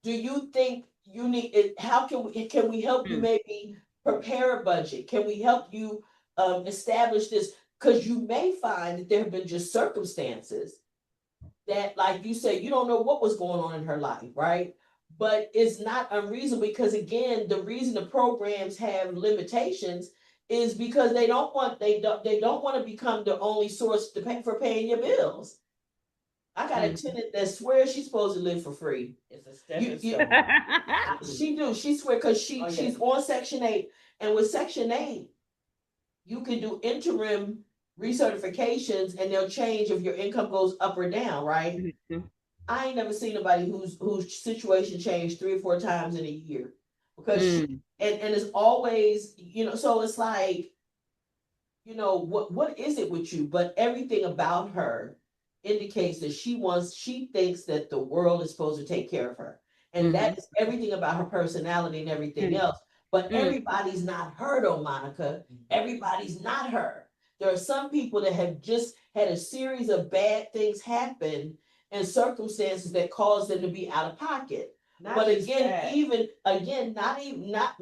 Do you think you need it? How can we help you Mm. maybe prepare a budget? Can we help you establish this? Because you may find that there have been just circumstances that, like you said, you don't know what was going on in her life, right? But it's not unreasonable because again, the reason the programs have limitations is because they don't want to become the only source to pay for paying your bills. I got a Mm. tenant that swears she's supposed to live for free. It's a stepping You stone. she do. She swear because Oh, she's yeah. on Section 8. And with Section 8, you can do interim recertifications and they'll change if your income goes up or down, right? Mhm. I ain't never seen anybody whose situation changed 3 or 4 times in a year. Because she Mm. and it's always, so it's like, what is it with you? But everything about her indicates that she thinks that the world is supposed to take care of her. And that Mhm. is everything about her personality and everything Mm. else. But Mm. everybody's not her though, Monica. Everybody's not her. There are some people that have just had a series of bad things happen and circumstances that cause them to be out of pocket. Not But just again, that. even again, not even not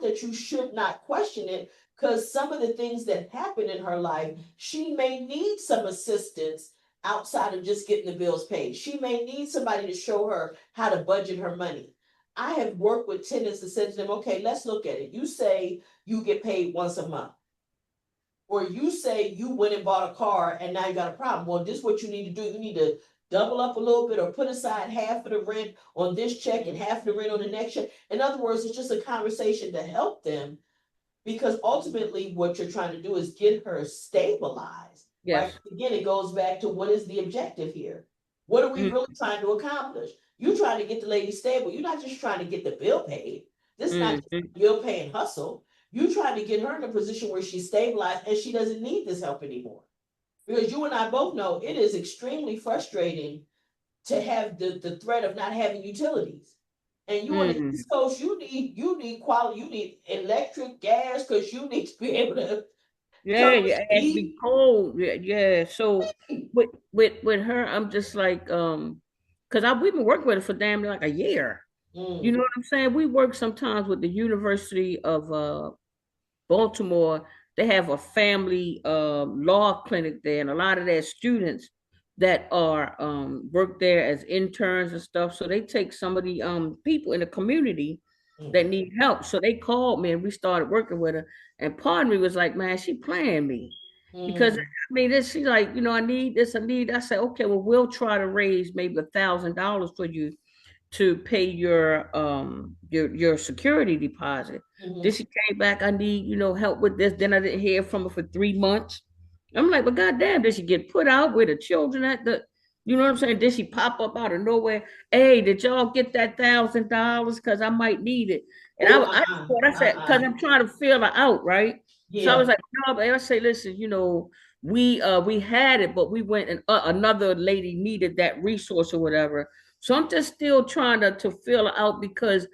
that you should not question it, because some of the things that happen in her life, she may need some assistance outside of just getting the bills paid. She may need somebody to show her how to budget her money. I have worked with tenants and said to them, okay, let's look at it. You say you get paid once a month, or you say you went and bought a car and now you got a problem. Well, this is what you need to do. You need to double up a little bit or put aside half of the rent on this check and half of the rent on the next check. In other words, it's just a conversation to help them because ultimately what you're trying to do is get her stabilized, right? Yes. Again, it goes back to what is the objective here? What are we Mm. really trying to accomplish? You're trying to get the lady stable. You're not just trying to get the bill paid. This is not just Mm. a bill paying hustle. You're trying to get her in a position where she's stabilized and she doesn't need this help anymore. Because you and I both know it is extremely frustrating to have the threat of not having utilities. And you on the Mm. East Coast, you need quality, you need electric, gas, because you need to be able to Yeah, cover yeah, the it has to be heat. cold. Yeah, yeah. So with her, I'm just like because I we've been working with her for damn near like a year. You Mm, know what I'm saying? We work sometimes with the University of Baltimore. They have a family law clinic there, and a lot of their students that are work there as interns and stuff. So they take some of the people in the community that need help. So they called me and we started working with her. And part of me was like, man, she playing me. Because I mean, this she's like, you know, I need this, I need. I said, okay, well, we'll try to raise maybe $1,000 for you to pay your security deposit. Then she came back, I need, you know, help with this. Then I didn't hear from her for 3 months. I'm like, but goddamn, did she get put out with the children at the, you know what I'm saying? Did she pop up out of nowhere? Hey, did y'all get that $1,000? Because I might need it. And I said, because I'm trying to feel her out, right? Yeah. So I was like, no, but I say, listen, you know, we had it, but we went and another lady needed that resource or whatever. So I'm just still trying to feel her out because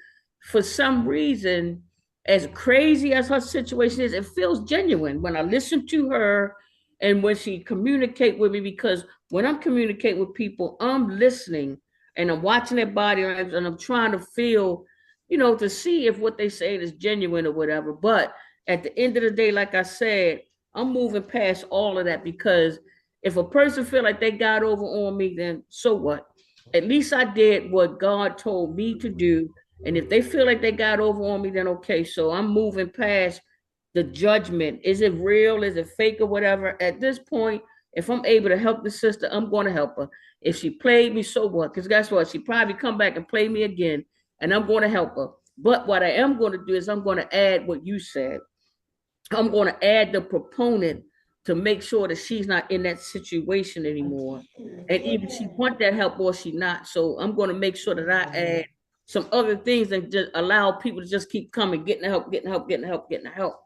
for some reason, as crazy as her situation is, it feels genuine when I listen to her and when she communicate with me, because when I'm communicating with people, I'm listening and I'm watching their body and I'm trying to feel, you know, to see if what they say is genuine or whatever. But at the end of the day, like I said, I'm moving past all of that, because if a person feel like they got over on me, then so what? At least I did what God told me to do. And if they feel like they got over on me, then okay. So I'm moving past the judgment. Is it real? Is it fake or whatever? At this point, if I'm able to help the sister, I'm going to help her. If she played me, so what? Because guess what? She probably come back and play me again, and I'm going to help her. But what I am going to do is I'm going to add what you said. I'm going to add the proponent to make sure that she's not in that situation anymore. And even she want that help or she not. So I'm going to make sure that I add some other things and just allow people to just keep coming, getting the help, getting the help, getting the help, getting the help.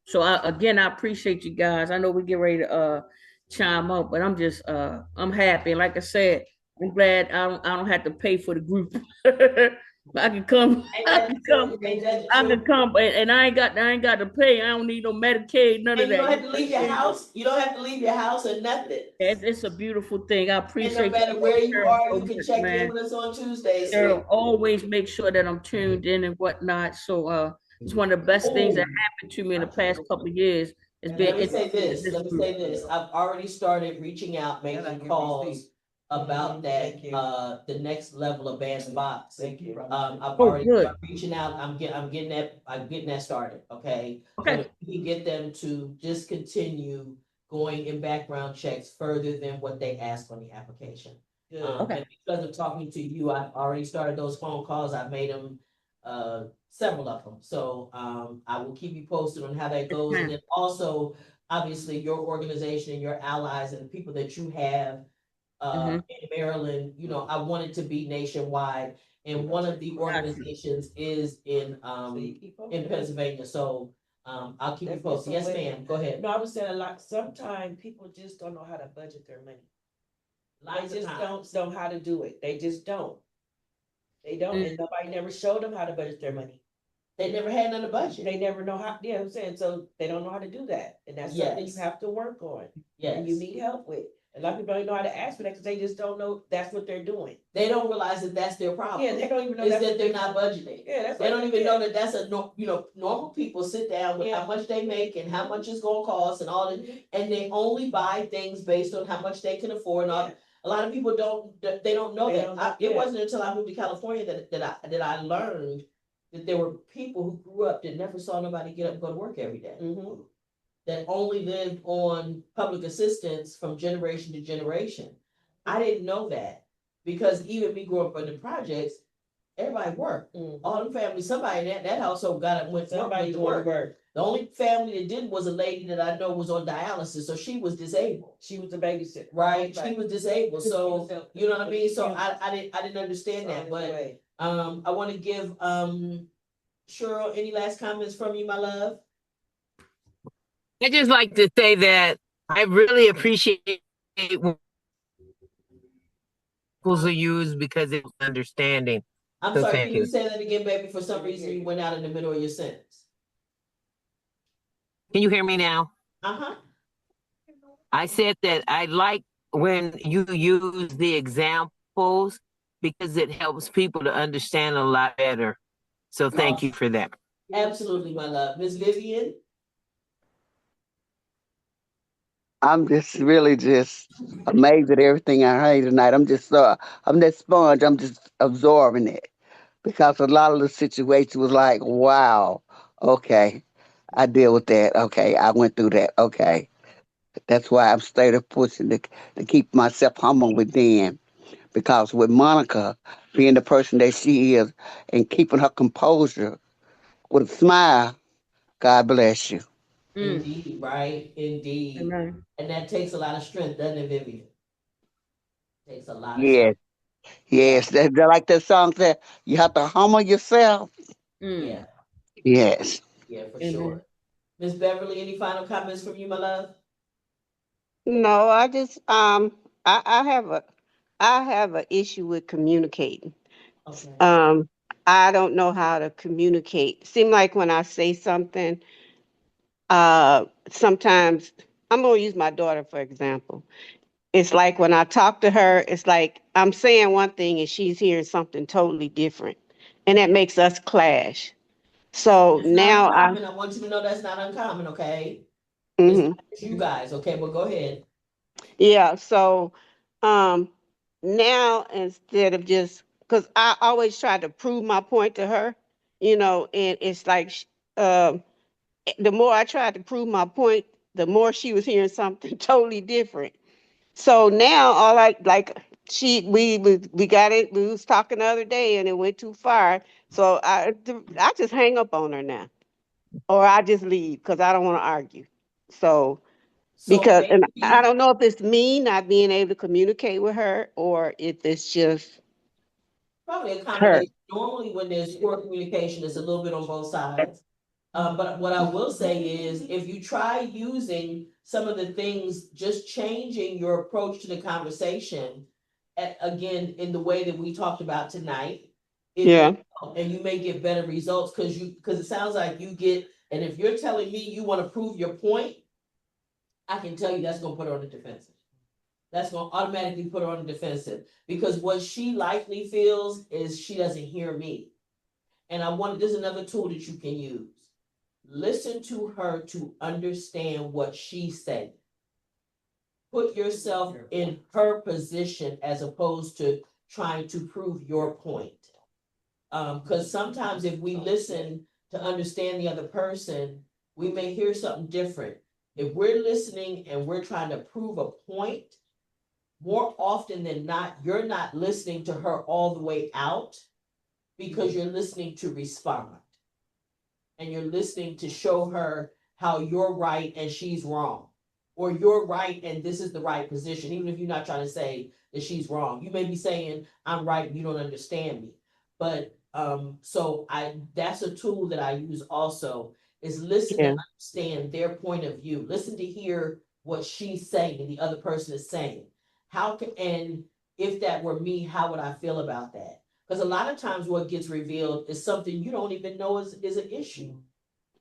So I appreciate you guys. I know we get ready to chime up, but I'm just I'm happy. Like I said, I'm glad I don't have to pay for the group. I can come, I can come, and I ain't got to pay. I don't need no Medicaid, none of And you that. don't have to leave your house. You don't have to leave your house or nothing. It's a beautiful thing. I And appreciate no matter you where you so are, you much, can check in man. with us on Tuesdays. Cheryl, always make sure that I'm tuned in and whatnot. So it's one of the best things that happened to me in the past couple of years. Is being Let me say this. this Let me group. say this. I've already started reaching out, making calls about that. The next level of band box. Thank you. I've Oh, already good. started reaching out. I'm getting that started. Okay. Okay. So we can get them to just continue going in background checks further than what they asked on the application. Okay. And because of talking to you, I've already started those phone calls. I've made them several of them. So I will keep you posted on how that goes. And then also, obviously, your organization and your allies and the people that you have in Maryland, you know, I want it to be nationwide. And one of the organizations is in Pennsylvania. So I'll keep you posted. Yes, ma'am. Go ahead. No, I was saying a lot. Sometimes people just don't know how to budget their money. They just don't know how to do it. They just don't. They don't, and nobody never showed them how to budget their money. They never had none of budget. They never know how. Yeah, I'm saying, so they don't know how to do that, and that's something you have to work on. And you need help with. A lot of people don't know how to ask for that because they just don't know that's what they're doing. They don't realize that that's their problem. Yeah, they don't even know that they're not budgeting. Yeah, that's they don't even know that that's normal people sit down with how much they make and how much it's going to cost and all that, and they only buy things based on how much they can afford. And all. A lot of people don't know that. It wasn't until I moved to California that I learned that there were people who grew up that never saw nobody get up and go to work every day. That only lived on public assistance from generation to generation. I didn't know that because even me growing up in the projects, everybody worked. All the families, somebody in that household got up and went to work. The only family that didn't was a lady that I know was on dialysis, so she was disabled. She was a babysitter, right? She was disabled, so you know what I mean. So I didn't understand that, but I want to give Cheryl, any last comments from you, my love? I just like to say that I really appreciate when schools are used because it's understanding. I'm so sorry, thank can you say that again, baby? For some reason you went out in the middle of your sentence. Can you hear me now? Uh-huh. I said that I like when you use the examples because it helps people to understand a lot better. So thank you for that. Absolutely, my love. Ms. Vivian? I'm just really just amazed at everything I heard tonight. I'm that sponge. I'm just absorbing it because a lot of the situation was like, wow, okay, I deal with that. Okay, I went through that. Okay, that's why I'm stayed up pushing to keep myself humble within. Because with Monica being the person that she is and keeping her composure with a smile, God bless you. Mm, Indeed, right? Indeed. amen. And that takes a lot of strength, doesn't it, Vivian? Takes a lot of strength. Yes, Yeah, yes. Like that song said, you have to humble yourself. Mm, yeah, Yes. yeah, for amen. sure. Miss Beverly, any final comments from you, my love? No, I just I have a issue with communicating. Okay. Um, I don't know how to communicate. Seem like when I say something, sometimes I'm gonna use my daughter for example. It's like when I talk to her, it's like I'm saying one thing and she's hearing something totally different, and that makes us clash. So It's not now I, uncommon. I want you to know that's not uncommon, okay? It's mhm. not just you guys, okay? But go ahead. Yeah, so um now instead of just because I always try to prove my point to her, and it's like the more I tried to prove my point, the more she was hearing something totally different. So now all I like we got it, we was talking the other day and it went too far. So I just hang up on her now. Or I just leave because I don't want to argue. So So because and I maybe don't know if it's me not being able to communicate with her or if it's just probably a her. combination. Normally, when there's poor communication, it's a little bit on both sides. But what I will say is, if you try using some of the things, just changing your approach to the conversation, again, in the way that we talked about tonight, it may Yeah, help, and you may get better results because it sounds like you get. And if you're telling me you want to prove your point, I can tell you that's going to put her on the defensive. That's going to automatically put her on the defensive because what she likely feels is she doesn't hear me. And there's another tool that you can use. Listen to her to understand what she's saying. Put yourself in her position as opposed to trying to prove your point. Because sometimes if we listen to understand the other person, we may hear something different. If we're listening and we're trying to prove a point, more often than not, you're not listening to her all the way out because you're listening to respond and you're listening to show her how you're right and she's wrong, or you're right and this is the right position, even if you're not trying to say that she's wrong. You may be saying, I'm right, and you don't understand me. But so that's a tool that I use also is listen to yeah, understand their point of view. Listen to hear what she's saying and the other person is saying. And if that were me, how would I feel about that? Because a lot of times what gets revealed is something you don't even know is an issue,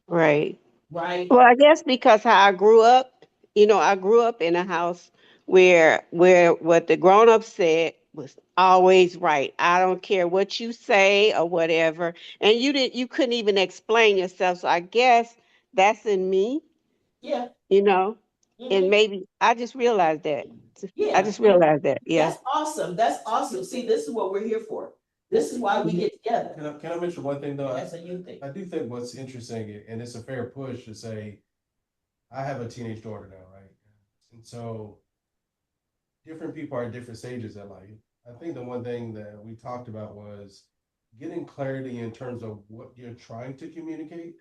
right. right? Well, I guess because how I grew up, I grew up in a house where what the grown ups said was always right. I don't care what you say or whatever. And you couldn't even explain yourself. So I guess that's in me, Yeah. you know. And Hmm. maybe I just realized that. I Yeah. just realized that. Yeah. That's awesome. That's awesome. See, this is what we're here for. This is why we Mhm. get together. Can I mention one thing though? That's a you thing. I do think what's interesting, and it's a fair push to say, I have a teenage daughter now, right? And so different people are at different stages in life. I think the one thing that we talked about was getting clarity in terms of what you're trying to communicate.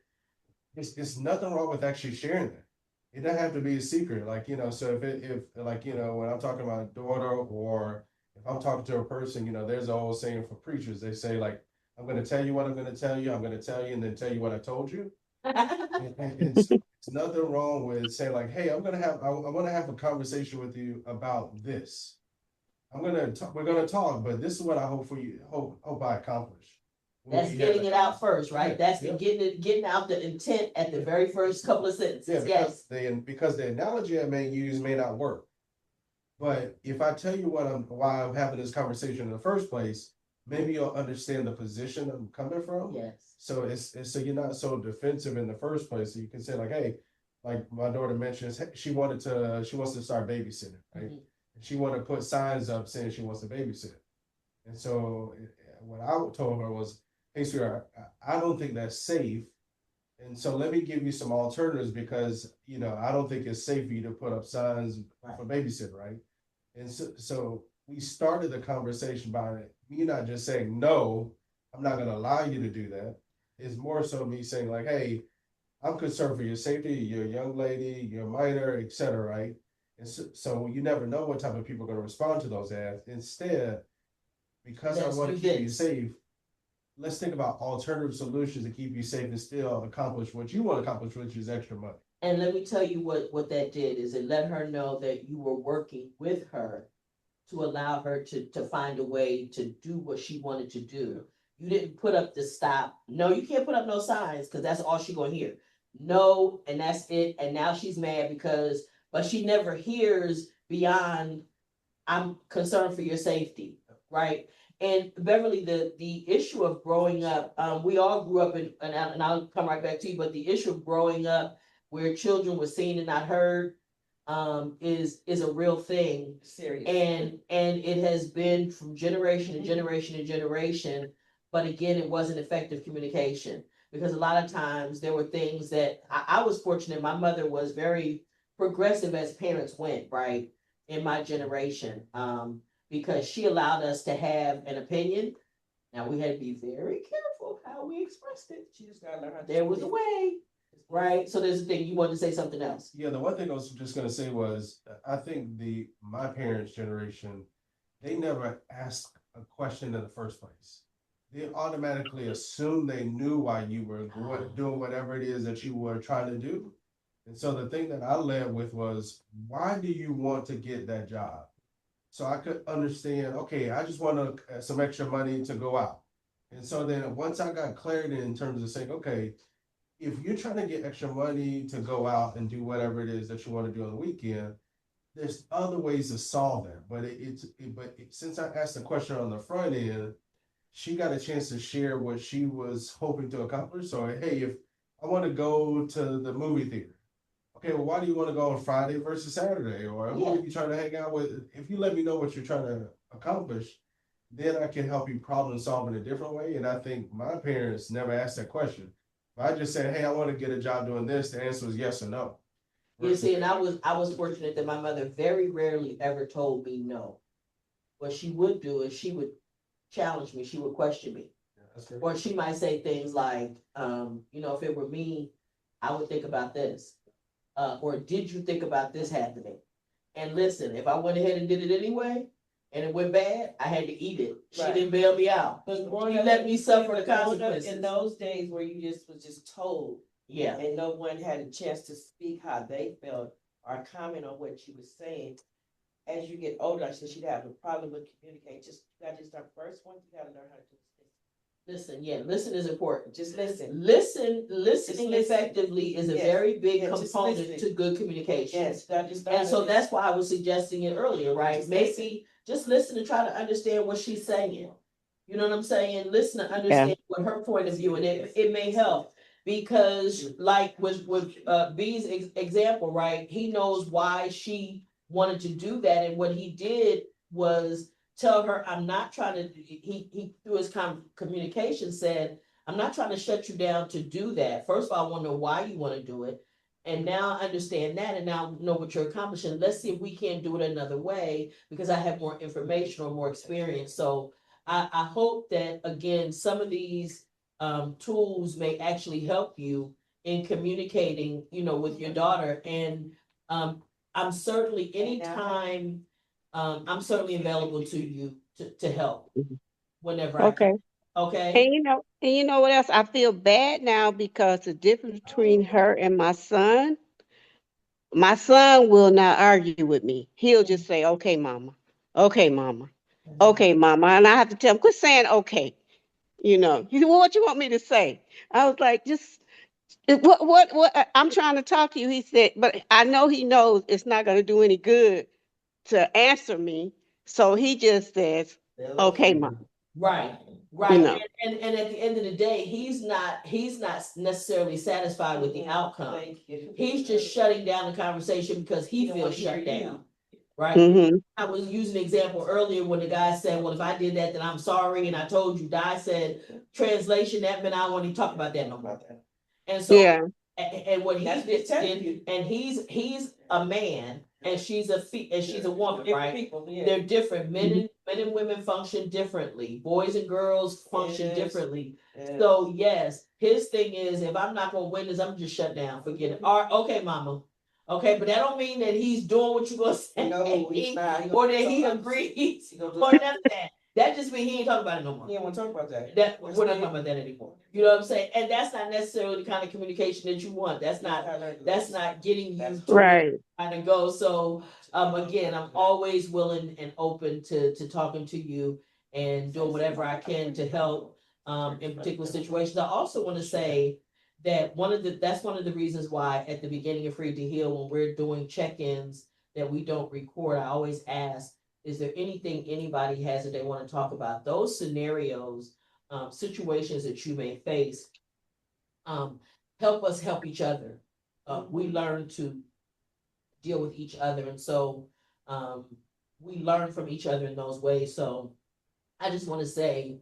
It's nothing wrong with actually sharing that. It doesn't have to be a secret. Like, so if like, when I'm talking about a daughter or if I'm talking to a person, there's an old saying for preachers. They say like, I'm going to tell you what I'm going to tell you. I'm going to tell you and then tell you what I told you. And so it's nothing wrong with saying like, hey, I want to have a conversation with you about this. We're gonna talk, but this is what I hope for you, hope I accomplish. That's getting it out first, right? Yeah, That's yeah. getting out the intent at the very first couple of sentences. Yeah, Yes. because the analogy I may use may not work. But if I tell you why I'm having this conversation in the first place, maybe you'll understand the position I'm coming from. Yes. So it's so you're not so defensive in the first place. So you can say like, hey, like my daughter mentions, she wants to start babysitting, right? Mhm. And she wanted to put signs up saying she wants to babysit. And so what I told her was, hey, sweetheart, I don't think that's safe. And so let me give you some alternatives because, I don't think it's safe for you to put up signs for babysit, right? And so we started the conversation by me not just saying, no, I'm not going to allow you to do that. It's more so me saying like, hey, I'm concerned for your safety. You're a young lady, you're a minor, et cetera, right? And so you never know what type of people are going to respond to those ads. Instead, because I want to keep you safe, let's think about alternative solutions to keep you safe and still accomplish what you want to accomplish, which is extra money. And let me tell you what that did is it let her know that you were working with her to allow her to find a way to do what she wanted to do. You didn't put up the stop. No, you can't put up no signs because that's all she gonna hear. No, and that's it. And now she's mad but she never hears beyond, I'm concerned for your safety, right? And Beverly, the issue of growing up, we all grew up and I'll come right back to you, but the issue of growing up where children were seen and not heard, is a real thing. Serious. And it has been from generation to generation to generation, but again, it wasn't effective communication. Because a lot of times there were things that I was fortunate, my mother was very progressive as parents went, right? In my generation, because she allowed us to have an opinion. Now we had to be very careful how we expressed it. She just gotta learn how to There was a speak. way, right? So there's a thing, you wanted to say something else. Yeah, the one thing I was just gonna say was, I think my parents' generation, they never asked a question in the first place. They automatically assumed they knew why you were doing whatever it is that you were trying to do. And so the thing that I led with was, why do you want to get that job? So I could understand, okay, I just want some extra money to go out. And so then once I got clarity in terms of saying, okay, if you're trying to get extra money to go out and do whatever it is that you want to do on the weekend, there's other ways to solve that. But since I asked the question on the front end, she got a chance to share what she was hoping to accomplish. So, hey, if I want to go to the movie theater, okay, well, why do you want to go on Friday versus Saturday? Or who are you trying to hang out with? If you let me know what you're trying to accomplish, then I can help you problem solve in a different way. And I think my parents never asked that question. If I just said, hey, I want to get a job doing this, the answer was yes or no. You see, and I was fortunate that my mother very rarely ever told me no. What she would do is she would challenge me, she would question me. Or she might say things like, if it were me, I would think about this. Or did you think about this happening? And listen, if I went ahead and did it anyway, and it went bad, I had to eat it. She Right. didn't bail me out. She let me suffer the consequences. In those days where you was just told, Yeah. and no one had a chance to speak how they felt or comment on what you were saying. As you get older, I said she'd have a problem with communicating. You gotta just start first one, you gotta learn how to do this. Listen is important. Just listen. Listening effectively is a very big component to good communication. Yes, and so that's why I was suggesting it earlier, right? Maybe just listen and try to understand what she's saying. You know what I'm saying? Listen to understand what her point of view, and it may help. Because like with B's example, right? He knows why she wanted to do that, and what he did was tell her, I'm not trying to, he through his communication said, I'm not trying to shut you down to do that. First of all, I want to know why you want to do it. And now I understand that, and now know what you're accomplishing. Let's see if we can do it another way because I have more information or more experience. So I hope that, again, some of these tools may actually help you in communicating, with your daughter. And I'm certainly, anytime, I'm certainly available to you to help whenever I can. Okay. And you know what else? I feel bad now because the difference between her and my son will not argue with me. He'll just say, okay, mama. Okay, mama. Okay, mama. And I have to tell him, quit saying okay. He said, well, what you want me to say? I was like, just what I'm trying to talk to you. He said, but I know he knows it's not going to do any good to answer me. So he just says, okay, mom. Right, right. And at the end of the day, he's not necessarily satisfied with the outcome. He's just shutting down the conversation because he feels shut down. Right. Mm-hmm. I was using an example earlier when the guy said, well, if I did that, then I'm sorry. And I told you, Di said, translation, that meant I don't want to talk about that no more. And so, Yeah. and what he did, and he's a man and she's a woman, right? They're different. Men and women function differently. Boys and girls function differently. So yes, his thing is, if I'm not gonna win this, I'm just shut down. Forget it. All right, okay, mama. Okay, but that don't mean that he's doing what you're gonna say. No, he's not. Or that he agrees. Or none of that. That just means he ain't talking about it no more. He don't want to talk about that. We're not talking about that anymore. You know what I'm saying? And that's not necessarily the kind of communication that you want. That's not getting you to Right. kind of go. So again, I'm always willing and open to talking to you and doing whatever I can to help in particular situations. I also want to say that that's one of the reasons why at the beginning of Free to Heal, when we're doing check-ins that we don't record, I always ask, is there anything anybody has that they want to talk about? Those scenarios, situations that you may face, help us help each other. We learn to deal with each other. And so we learn from each other in those ways. So I just want to say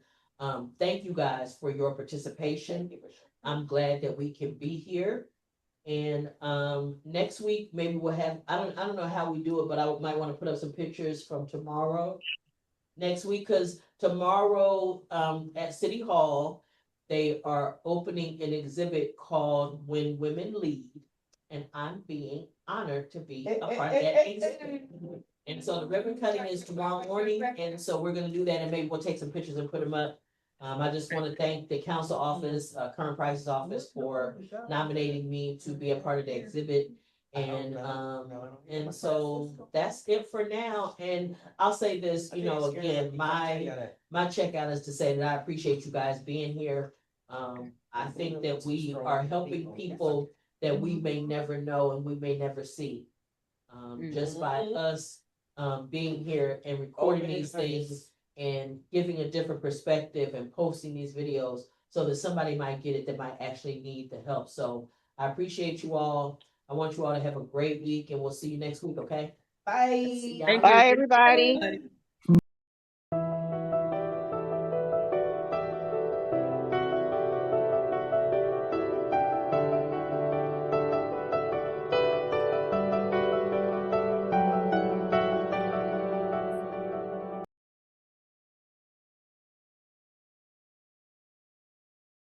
thank you guys for your participation. I'm glad that we can be here. And next week maybe we'll have, I don't know how we do it, but I might want to put up some pictures from tomorrow next week, because tomorrow at City Hall they are opening an exhibit called When Women Lead, and I'm being honored to be a part of that exhibit. And so the ribbon cutting is tomorrow morning, and so we're gonna do that, and maybe we'll take some pictures and put them up. I just want to thank the council office, Current Price's office, for nominating me to be a part of the exhibit. And so that's it for now. And I'll say this, again, my checkout is to say that I appreciate you guys being here. I think that we are helping people that we may never know and we may never see. Just by us being here and recording these things and giving a different perspective and posting these videos so that somebody might get it that might actually need the help. So I appreciate you all. I want you all to have a great week, and we'll see you next week, okay? Bye. Thank Bye, you. everybody.